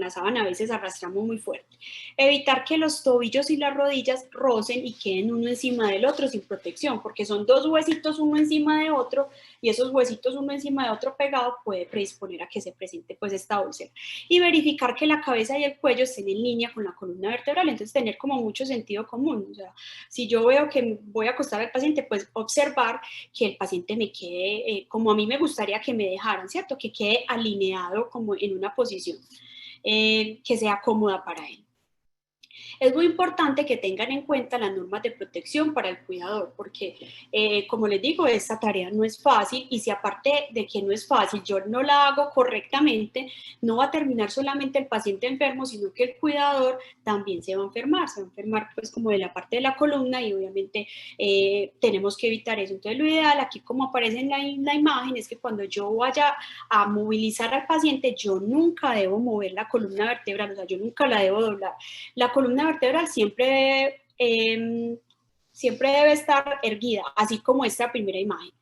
[SPEAKER 2] la sábana a veces arrastramos muy fuerte. Evitar que los tobillos y las rodillas rocen y queden uno encima del otro sin protección, porque son 2 huesitos uno encima de otro y esos huesitos uno encima de otro pegado puede predisponer a que se presente pues esta úlcera. Y verificar que la cabeza y el cuello estén en línea con la columna vertebral, entonces tener como mucho sentido común. O sea, si yo veo que voy a acostar al paciente, pues observar que el paciente me quede como a mí me gustaría que me dejaran, ¿cierto? Que quede alineado como en una posición que sea cómoda para él. Es muy importante que tengan en cuenta las normas de protección para el cuidador, porque como les digo, esta tarea no es fácil y si aparte de que no es fácil, yo no la hago correctamente, no va a terminar solamente el paciente enfermo, sino que el cuidador también se va a enfermar pues como de la parte de la columna y obviamente tenemos que evitar eso. Entonces lo ideal aquí como aparece en la imagen es que cuando yo vaya a movilizar al paciente, yo nunca debo mover la columna vertebral, o sea, yo nunca la debo doblar. La columna vertebral siempre debe estar erguida, así como esta primera imagen,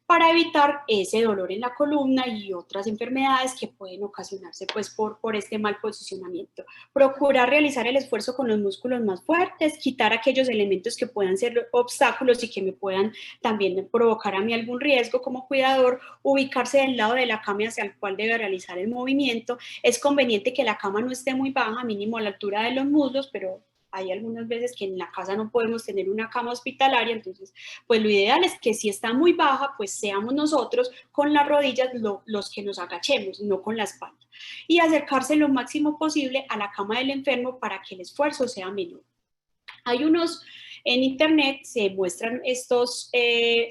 [SPEAKER 2] para evitar ese dolor en la columna y otras enfermedades que pueden ocasionarse pues por este mal posicionamiento. Procurar realizar el esfuerzo con los músculos más fuertes, quitar aquellos elementos que puedan ser obstáculos y que me puedan también provocar a mí algún riesgo como cuidador, ubicarse del lado de la cama hacia el cual debe realizar el movimiento. Es conveniente que la cama no esté muy baja, mínimo a la altura de los muslos, pero hay algunas veces que en la casa no podemos tener una cama hospitalaria, entonces pues lo ideal es que si está muy baja, pues seamos nosotros con las rodillas los que nos agachemos, no con la espalda. Y acercarse lo máximo posible a la cama del enfermo para que el esfuerzo sea menor. Hay unos, en internet se muestran estos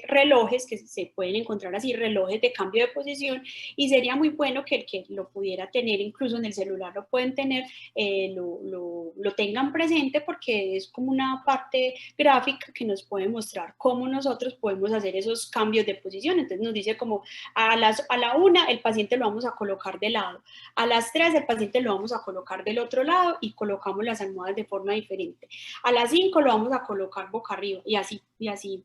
[SPEAKER 2] relojes que se pueden encontrar así, relojes de cambio de posición, y sería muy bueno que el que lo pudiera tener, incluso en el celular lo pueden tener, lo tengan presente porque es como una parte gráfica que nos puede mostrar cómo nosotros podemos hacer esos cambios de posición. Entonces nos dice como a la 1 el paciente lo vamos a colocar de lado, a las 3 el paciente lo vamos a colocar del otro lado y colocamos las almohadas de forma diferente. A las 5 lo vamos a colocar boca arriba y así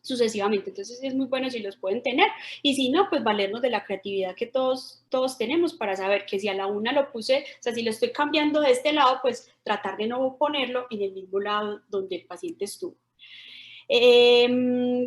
[SPEAKER 2] sucesivamente. Entonces es muy bueno si los pueden tener y si no, pues valernos de la creatividad que todos tenemos para saber que si a la 1 lo puse, o sea, si lo estoy cambiando de este lado, pues tratar de no ponerlo en el mismo lado donde el paciente estuvo.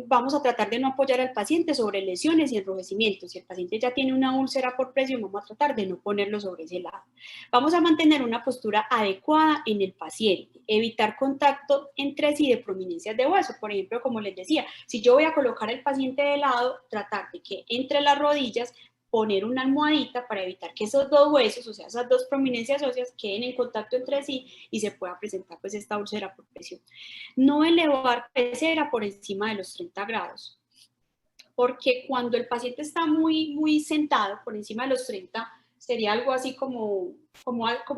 [SPEAKER 2] Vamos a tratar de no apoyar al paciente sobre lesiones y enrojecimientos. Si el paciente ya tiene una úlcera por presión, vamos a tratar de no ponerlo sobre ese lado. Vamos a mantener una postura adecuada en el paciente, evitar contacto entre sí de prominencias de hueso. Por ejemplo, como les decía, si yo voy a colocar al paciente de lado, tratar de que entre las rodillas poner una almohadita para evitar que esos dos huesos, o sea, esas dos prominencias óseas queden en contacto entre sí y se pueda presentar pues esta úlcera por presión. No elevar pecera por encima de los 30 grados, porque cuando el paciente está muy sentado por encima de los 30, sería algo así como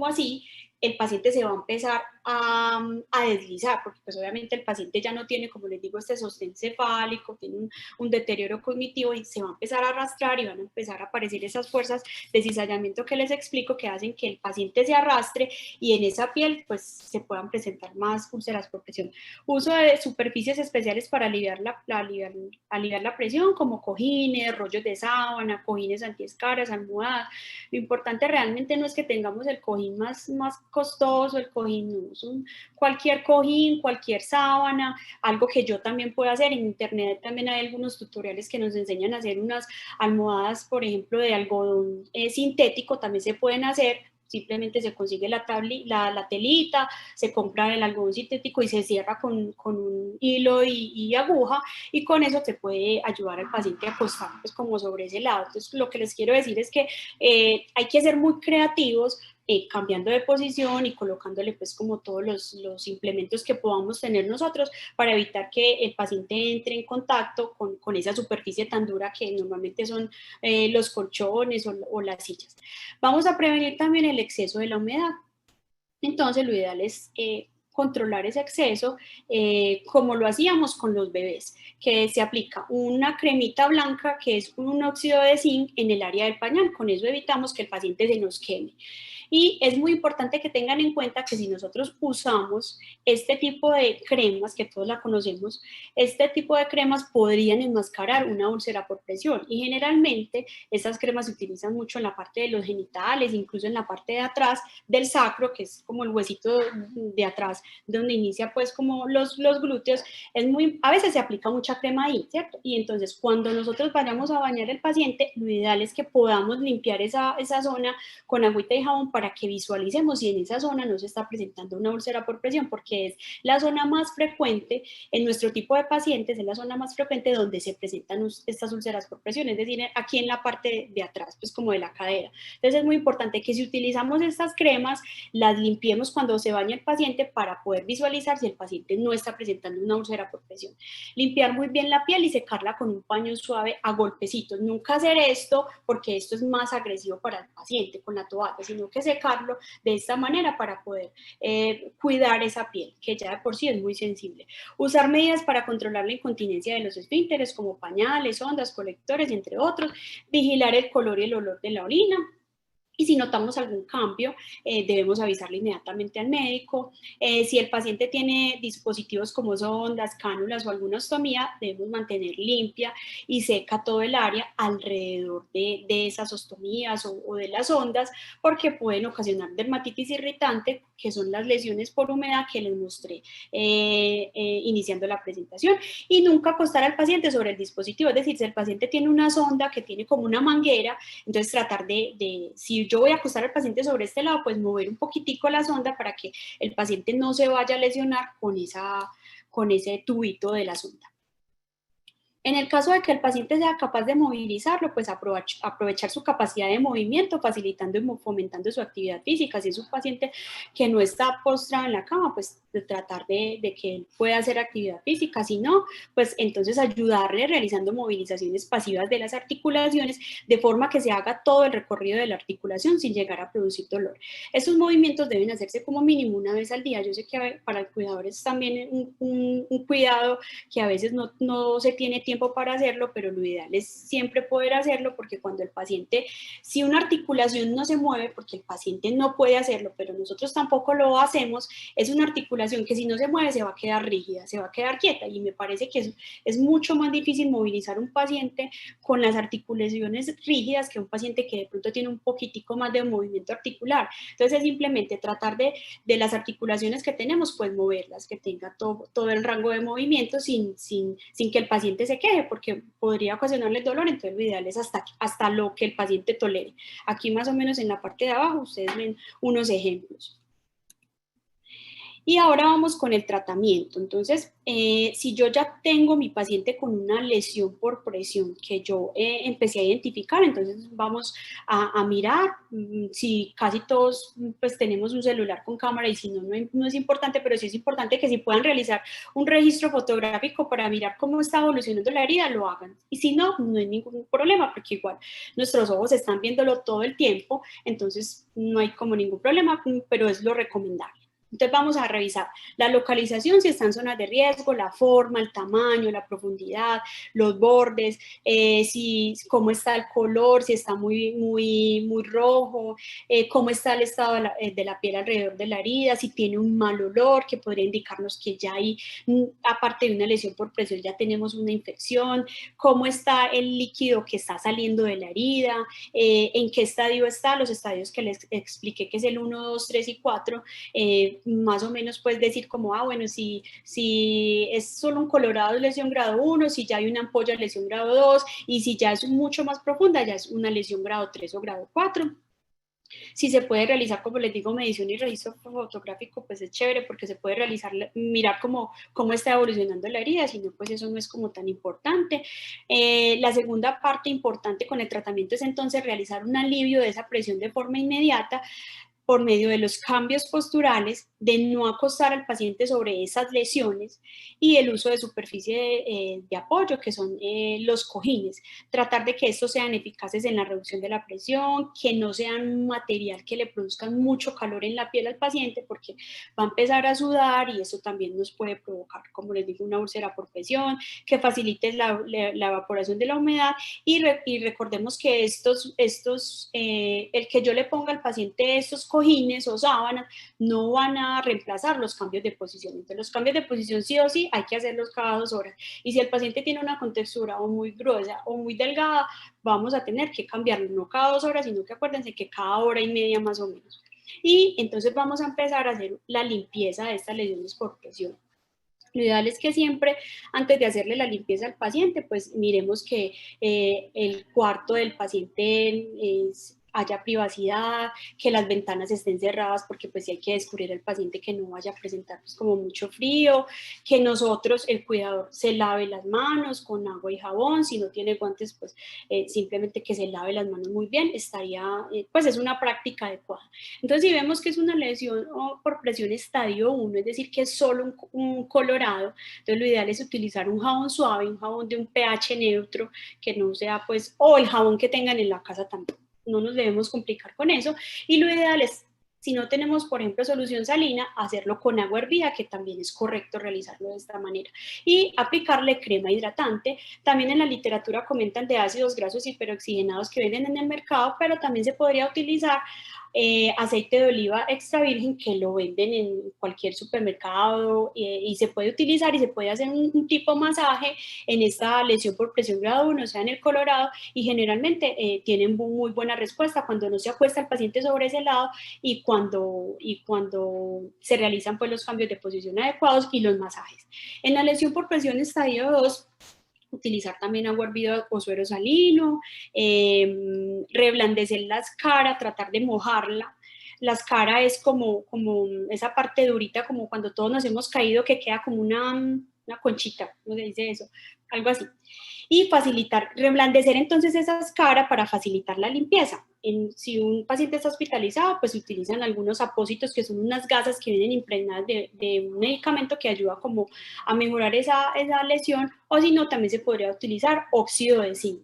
[SPEAKER 2] así, el paciente se va a empezar a deslizar, porque pues obviamente el paciente ya no tiene, como les digo, este sostén cefálico, tiene un deterioro cognitivo y se va a empezar a arrastrar y van a empezar a aparecer esas fuerzas de cizallamiento que les explico que hacen que el paciente se arrastre y en esa piel pues se puedan presentar más úlceras por presión. Uso de superficies especiales para aliviar la presión, como cojines, rollos de sábana, cojines antiescaras, almohadas. Lo importante realmente no es que tengamos el cojín más costoso, el cojín no, es cualquier cojín, cualquier sábana, algo que yo también puedo hacer. En internet también hay algunos tutoriales que nos enseñan a hacer unas almohadas, por ejemplo, de algodón sintético, también se pueden hacer. Simplemente se consigue la telita, se compra el algodón sintético y se cierra con un hilo y aguja, y con eso te puede ayudar al paciente a acostar pues como sobre ese lado. Entonces lo que les quiero decir es que hay que ser muy creativos, cambiando de posición y colocándole pues como todos los implementos que podamos tener nosotros para evitar que el paciente entre en contacto con esa superficie tan dura que normalmente son los colchones o las sillas. Vamos a prevenir también el exceso de la humedad. Entonces lo ideal es controlar ese exceso como lo hacíamos con los bebés, que se aplica una cremita blanca que es un óxido de zinc en el área del pañal. Con eso evitamos que el paciente se nos queme. Y es muy importante que tengan en cuenta que si nosotros usamos este tipo de cremas, que todos la conocemos, este tipo de cremas podrían enmascarar una úlcera por presión. Y generalmente estas cremas se utilizan mucho en la parte de los genitales, incluso en la parte de atrás del sacro, que es como el huesito de atrás donde inicia pues como los glúteos, a veces se aplica mucha crema ahí, ¿cierto? Y entonces cuando nosotros vayamos a bañar al paciente, lo ideal es que podamos limpiar esa zona con agüita y jabón para que visualicemos si en esa zona no se está presentando una úlcera por presión, porque es la zona más frecuente en nuestro tipo de pacientes, es la zona más frecuente donde se presentan estas úlceras por presión, es decir, aquí en la parte de atrás, pues como de la cadera. Entonces es muy importante que si utilizamos estas cremas, las limpiemos cuando se baña el paciente para poder visualizar si el paciente no está presentando una úlcera por presión. Limpiar muy bien la piel y secarla con un paño suave a golpecitos. Nunca hacer esto porque esto es más agresivo para el paciente con la toalla, sino que secarlo de esta manera para poder cuidar esa piel, que ya de por sí es muy sensible. Usar medidas para controlar la incontinencia de los esfínteres, como pañales, ondas, colectores, entre otros. Vigilar el color y el olor de la orina. Y si notamos algún cambio, debemos avisarle inmediatamente al médico. Si el paciente tiene dispositivos como sondas, cánulas o alguna ostomía, debemos mantener limpia y seca todo el área alrededor de esas ostomías o de las sondas, porque pueden ocasionar dermatitis irritante, que son las lesiones por humedad que les mostré iniciando la presentación. Y nunca acostar al paciente sobre el dispositivo, es decir, si el paciente tiene una sonda que tiene como una manguera, entonces tratar si yo voy a acostar al paciente sobre este lado, pues mover un poquitico la sonda para que el paciente no se vaya a lesionar con ese tubito de la sonda. En el caso de que el paciente sea capaz de movilizarlo, pues aprovechar su capacidad de movimiento, facilitando y fomentando su actividad física. Si es un paciente que no está postrado en la cama, pues de tratar de que él pueda hacer actividad física. Si no, pues entonces ayudarle realizando movilizaciones pasivas de las articulaciones, de forma que se haga todo el recorrido de la articulación sin llegar a producir dolor. Estos movimientos deben hacerse como mínimo una vez al día. Yo sé que para el cuidador es también un cuidado que a veces no se tiene tiempo para hacerlo, pero lo ideal es siempre poder hacerlo, porque cuando el paciente, si una articulación no se mueve, porque el paciente no puede hacerlo, pero nosotros tampoco lo hacemos, es una articulación que si no se mueve se va a quedar rígida, se va a quedar quieta, y me parece que es mucho más difícil movilizar un paciente con las articulaciones rígidas que un paciente que de pronto tiene un poquitico más de movimiento articular. Entonces es simplemente tratar de las articulaciones que tenemos, pues moverlas, que tenga todo el rango de movimiento sin que el paciente se queje, porque podría ocasionarle dolor. Entonces lo ideal es hasta lo que el paciente tolere. Aquí más o menos en la parte de abajo ustedes ven unos ejemplos. Y ahora vamos con el tratamiento. Entonces, si yo ya tengo mi paciente con una lesión por presión que yo empecé a identificar, entonces vamos a mirar si casi todos pues tenemos un celular con cámara, y si no es importante, pero sí es importante que si puedan realizar un registro fotográfico para mirar cómo está evolucionando la herida, lo hagan. Y si no, no hay ningún problema, porque igual nuestros ojos están viéndolo todo el tiempo, entonces no hay como ningún problema, pero es lo recomendable. Entonces vamos a revisar la localización, si está en zonas de riesgo, la forma, el tamaño, la profundidad, los bordes, cómo está el color, si está muy rojo, cómo está el estado de la piel alrededor de la herida, si tiene un mal olor que podría indicarnos que ya hay, aparte de una lesión por presión, ya tenemos una infección, cómo está el líquido que está saliendo de la herida, en qué estadio está, los estadios que les expliqué, que es el 1, 2, 3 y 4, más o menos puedes decir como, bueno, si es solo un colorado es lesión grado 1, si ya hay una ampolla lesión grado 2, y si ya es mucho más profunda ya es una lesión grado 3 o grado 4. Si se puede realizar, como les digo, medición y registro fotográfico, pues es chévere, porque se puede realizar, mirar cómo está evolucionando la herida. Si no, pues eso no es como tan importante. La segunda parte importante con el tratamiento es entonces realizar un alivio de esa presión de forma inmediata, por medio de los cambios posturales, de no acostar al paciente sobre esas lesiones, y el uso de superficie de apoyo, que son los cojines. Tratar de que estos sean eficaces en la reducción de la presión, que no sean un material que le produzcan mucho calor en la piel al paciente, porque va a empezar a sudar y eso también nos puede provocar, como les digo, una úlcera por presión, que facilite la evaporación de la humedad, y recordemos que el que yo le ponga al paciente estos cojines o sábanas no van a reemplazar los cambios de posición. Entonces los cambios de posición sí o sí hay que hacerlos cada 2 horas, y si el paciente tiene una contextura o muy gruesa o muy delgada, vamos a tener que cambiarlo no cada 2 horas, sino que acuérdense que cada hora y media más o menos. Y entonces vamos a empezar a hacer la limpieza de estas lesiones por presión. Lo ideal es que siempre, antes de hacerle la limpieza al paciente, pues miremos que el cuarto del paciente haya privacidad, que las ventanas estén cerradas, porque pues sí hay que descubrir al paciente que no vaya a presentar pues, como mucho frío, que nosotros, el cuidador, se lave las manos con agua y jabón, si no tiene guantes, pues simplemente que se lave las manos muy bien, pues es una práctica adecuada. Entonces, si vemos que es una lesión por presión estadio 1, es decir, que es solo un colorado, entonces lo ideal es utilizar un jabón suave, un jabón de un pH neutro, que no sea pues, o el jabón que tengan en la casa también. No nos debemos complicar con eso. Y lo ideal es, si no tenemos, por ejemplo, solución salina, hacerlo con agua hervida, que también es correcto realizarlo de esta manera. Y aplicarle crema hidratante. También en la literatura comentan de ácidos grasos hiperoxigenados que venden en el mercado, pero también se podría utilizar aceite de oliva extra virgen que lo venden en cualquier supermercado y se puede utilizar y se puede hacer un tipo masaje en esta lesión por presión grado 1, o sea, en el colorado, y generalmente tienen muy buena respuesta cuando no se acuesta el paciente sobre ese lado y cuando se realizan pues los cambios de posición adecuados y los masajes. En la lesión por presión estadio 2, utilizar también agua hervida o suero salino, reblandecer las caras, tratar de mojarla. Las caras es como esa parte durita, como cuando todos nos hemos caído, que queda como una conchita, ¿cómo se dice eso? Algo así. Y facilitar, reblandecer entonces esas caras para facilitar la limpieza. Si un paciente está hospitalizado, pues utilizan algunos apósitos que son unas gasas que vienen impregnadas de un medicamento que ayuda como a mejorar esa lesión, o si no, también se podría utilizar óxido de zinc.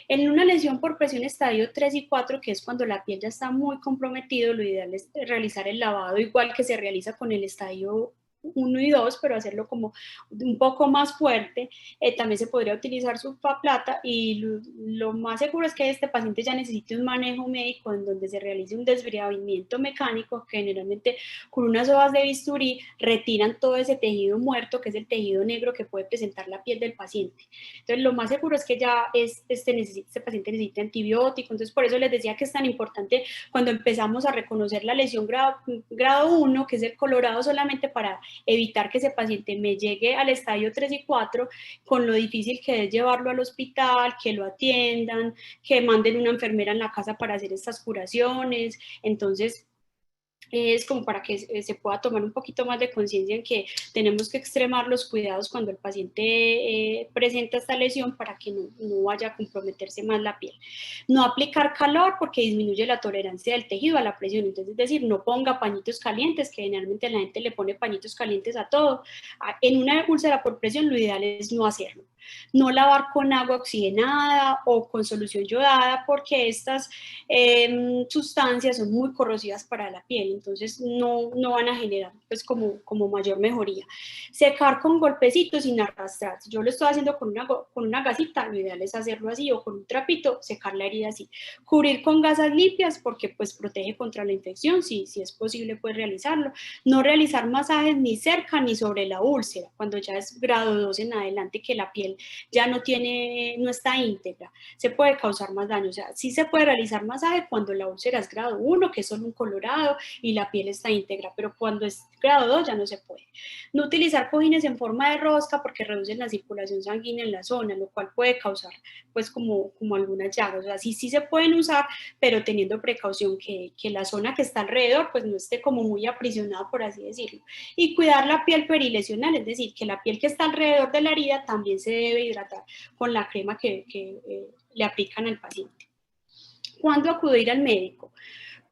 [SPEAKER 2] En una lesión por presión estadio 3 y 4, que es cuando la piel ya está muy comprometido, lo ideal es realizar el lavado igual que se realiza con el estadio 1 y 2, pero hacerlo como un poco más fuerte. También se podría utilizar sulfaplata y lo más seguro es que este paciente ya necesite un manejo médico en donde se realice un desbridamiento mecánico, que generalmente con unas hojas de bisturí retiran todo ese tejido muerto, que es el tejido negro que puede presentar la piel del paciente. Entonces, lo más seguro es que ya este paciente necesite antibiótico. Entonces, por eso les decía que es tan importante cuando empezamos a reconocer la lesión grado 1, que es el colorado, solamente para evitar que ese paciente me llegue al estadio 3 y 4 con lo difícil que es llevarlo al hospital, que lo atiendan, que manden una enfermera en la casa para hacer estas curaciones. Entonces, es como para que se pueda tomar un poquito más de conciencia en que tenemos que extremar los cuidados cuando el paciente presenta esta lesión para que no vaya a comprometerse más la piel. No aplicar calor porque disminuye la tolerancia del tejido a la presión, entonces es decir, no ponga pañitos calientes, que generalmente la gente le pone pañitos calientes a todo. En una úlcera por presión lo ideal es no hacerlo. No lavar con agua oxigenada o con solución yodada, porque estas sustancias son muy corrosivas para la piel, entonces no van a generar pues como mayor mejoría. Secar con golpecitos sin arrastrar. Si yo lo estoy haciendo con una gasita, lo ideal es hacerlo así, o con un trapito, secar la herida así. Cubrir con gasas limpias porque pues protege contra la infección, si es posible pues realizarlo. No realizar masajes ni cerca ni sobre la úlcera, cuando ya es grado 2 en adelante, que la piel ya no está íntegra, se puede causar más daño. O sea, sí se puede realizar masaje cuando la úlcera es grado 1, que es solo un colorado y la piel está íntegra, pero cuando es grado 2 ya no se puede. No utilizar cojines en forma de rosca porque reducen la circulación sanguínea en la zona, lo cual puede causar pues como algunas llagas. O sea, sí se pueden usar, pero teniendo precaución que la zona que está alrededor pues no esté como muy aprisionada, por así decirlo. Y cuidar la piel perilesional, es decir, que la piel que está alrededor de la herida también se debe hidratar con la crema que le aplican al paciente. ¿Cuándo acudir al médico?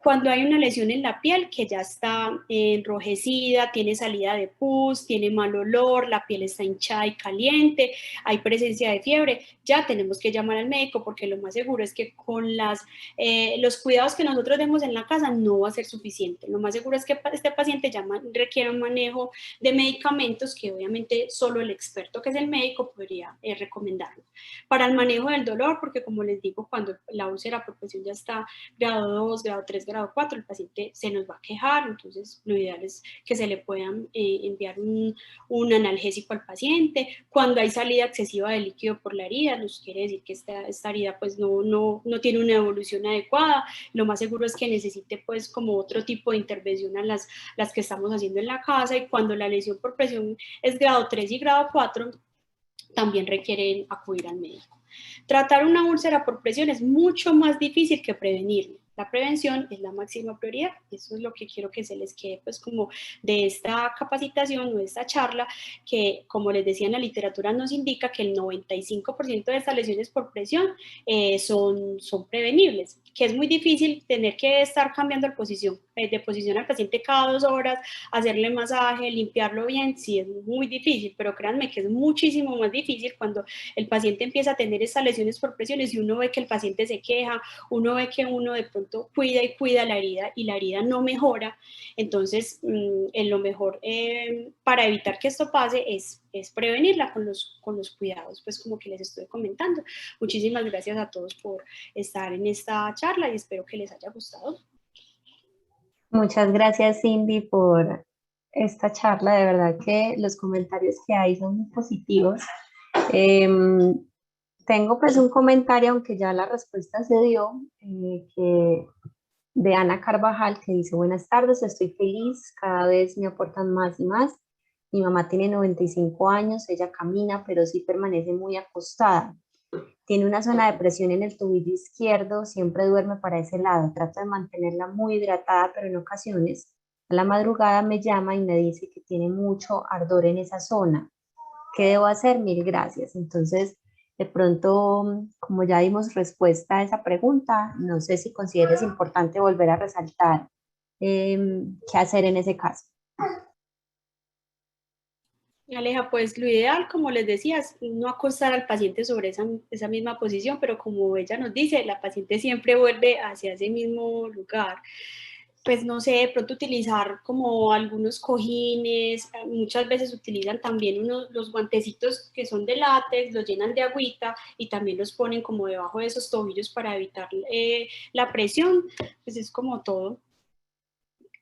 [SPEAKER 2] Cuando hay una lesión en la piel que ya está enrojecida, tiene salida de pus, tiene mal olor, la piel está hinchada y caliente, hay presencia de fiebre, ya tenemos que llamar al médico, porque lo más seguro es que con los cuidados que nosotros demos en la casa no va a ser suficiente. Lo más seguro es que este paciente ya requiere un manejo de medicamentos que obviamente solo el experto, que es el médico, podría recomendarlo. Para el manejo del dolor, porque como les digo, cuando la úlcera por presión ya está grado 2, grado 3, grado 4, el paciente se nos va a quejar, entonces lo ideal es que se le puedan enviar un analgésico al paciente. Cuando hay salida excesiva de líquido por la herida, nos quiere decir que esta herida pues no tiene una evolución adecuada, lo más seguro es que necesite pues como otro tipo de intervención a las que estamos haciendo en la casa, y cuando la lesión por presión es grado 3 y grado 4, también requieren acudir al médico. Tratar una úlcera por presión es mucho más difícil que prevenirla. La prevención es la máxima prioridad. Eso es lo que quiero que se les quede pues como de esta capacitación o de esta charla, que como les decía en la literatura nos indica que el 95% de estas lesiones por presión son prevenibles, que es muy difícil tener que estar cambiando de posición al paciente cada 2 horas, hacerle masaje, limpiarlo bien, sí es muy difícil, pero créanme que es muchísimo más difícil cuando el paciente empieza a tener estas lesiones por presiones y uno ve que el paciente se queja, uno ve que uno de pronto cuida y cuida la herida y la herida no mejora. Entonces en lo mejor para evitar que esto pase es prevenirla con los cuidados, pues como que les estoy comentando. Muchísimas gracias a todos por estar en esta charla y espero que les haya gustado.
[SPEAKER 1] Muchas gracias, Cindy, por esta charla. De verdad que los comentarios que hay son muy positivos. Tengo pues un comentario, aunque ya la respuesta se dio, de Ana Carvajal, que dice: buenas tardes, estoy feliz, cada vez me aportan más y más. Mi mamá tiene 95 años, ella camina, pero sí permanece muy acostada. Tiene una zona de presión en el tobillo izquierdo, siempre duerme para ese lado. Trato de mantenerla muy hidratada, pero en ocasiones a la madrugada me llama y me dice que tiene mucho ardor en esa zona. ¿Qué debo hacer? Mil gracias. Entonces, de pronto, como ya dimos respuesta a esa pregunta, no sé si consideres importante volver a resaltar qué hacer en ese caso.
[SPEAKER 2] Aleja, pues lo ideal, como les decía, es no acostar al paciente sobre esa misma posición, pero como ella nos dice, la paciente siempre vuelve hacia ese mismo lugar. Pues no sé, de pronto utilizar como algunos cojines, muchas veces utilizan también los guantecitos que son de látex, los llenan de agüita y también los ponen como debajo de esos tobillos para evitar la presión. Pues es como todo.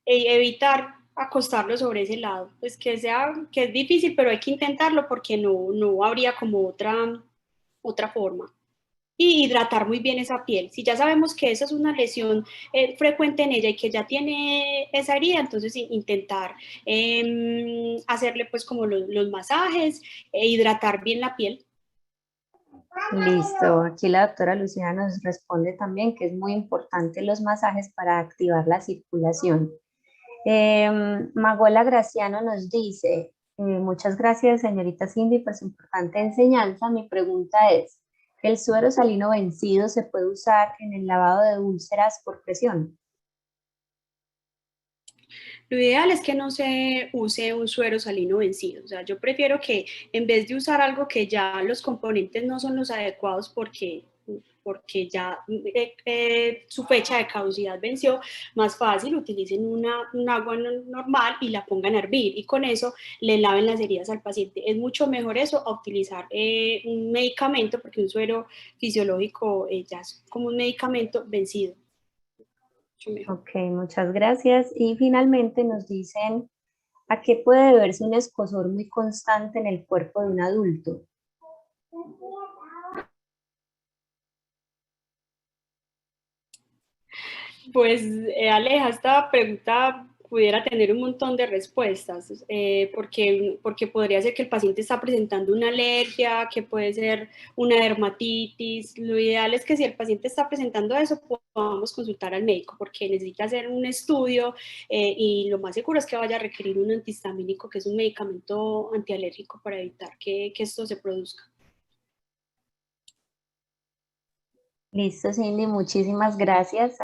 [SPEAKER 2] Evitar acostarlo sobre ese lado, pues que es difícil, pero hay que intentarlo porque no habría como otra forma. Y hidratar muy bien esa piel. Si ya sabemos que esa es una lesión frecuente en ella y que ya tiene esa herida, entonces intentar hacerle pues como los masajes e hidratar bien la piel.
[SPEAKER 1] Listo. Aquí la doctora Lucía nos responde también que es muy importante los masajes para activar la circulación. Magola Graciano nos dice: muchas gracias, señorita Cindy, por su importante enseñanza. Mi pregunta es: ¿el suero salino vencido se puede usar en el lavado de úlceras por presión?
[SPEAKER 2] Lo ideal es que no se use un suero salino vencido. O sea, yo prefiero que en vez de usar algo que ya los componentes no son los adecuados porque ya su fecha de caducidad venció, más fácil utilicen un agua normal y la pongan a hervir y con eso le laven las heridas al paciente. Es mucho mejor eso a utilizar un medicamento, porque un suero fisiológico ya es como un medicamento vencido. Mucho mejor.
[SPEAKER 1] Ok, muchas gracias. Y finalmente nos dicen: ¿a qué puede deberse un escozor muy constante en el cuerpo de un adulto?
[SPEAKER 2] Pues Aleja, esta pregunta pudiera tener un montón de respuestas, porque podría ser que el paciente está presentando una alergia, que puede ser una dermatitis. Lo ideal es que si el paciente está presentando eso, podamos consultar al médico, porque necesita hacer un estudio y lo más seguro es que vaya a requerir un antihistamínico, que es un medicamento antialérgico para evitar que esto se produzca.
[SPEAKER 1] Listo, Cindy, muchísimas gracias.